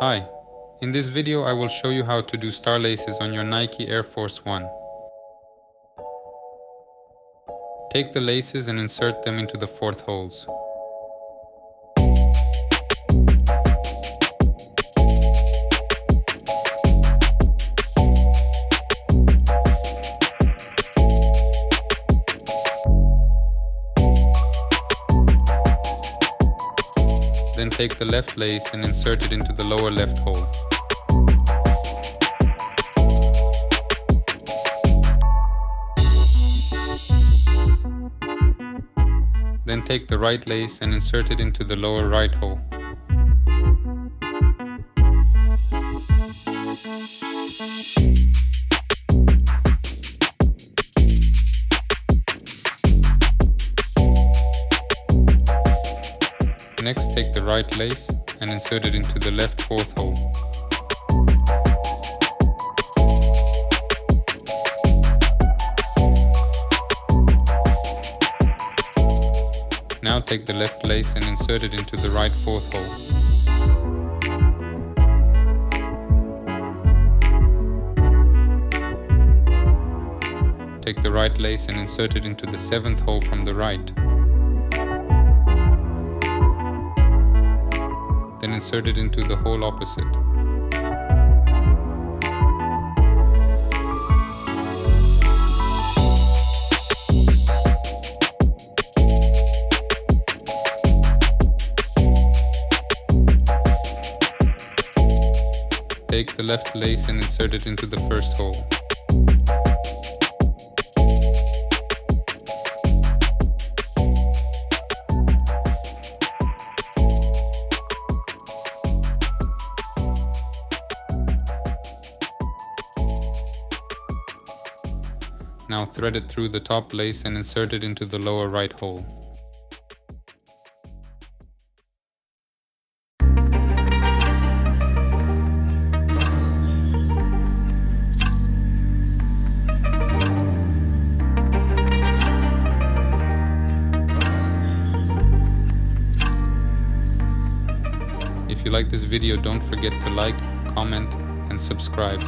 Hi, in this video I will show you how to do star laces on your Nike Air Force 1. Take the laces and insert them into the 4th holes. Then take the left lace and insert it into the lower left hole. Then take the right lace and insert it into the lower right hole. Next, take the right lace and insert it into the left 4th hole. Now take the left lace and insert it into the right 4th hole. Take the right lace and insert it into the 7th hole from the right. Then insert it into the hole opposite. Take the left lace and insert it into the 1st hole. Now thread it through the top lace and insert it into the lower right hole. If you like this video, don't forget to like, comment, and subscribe.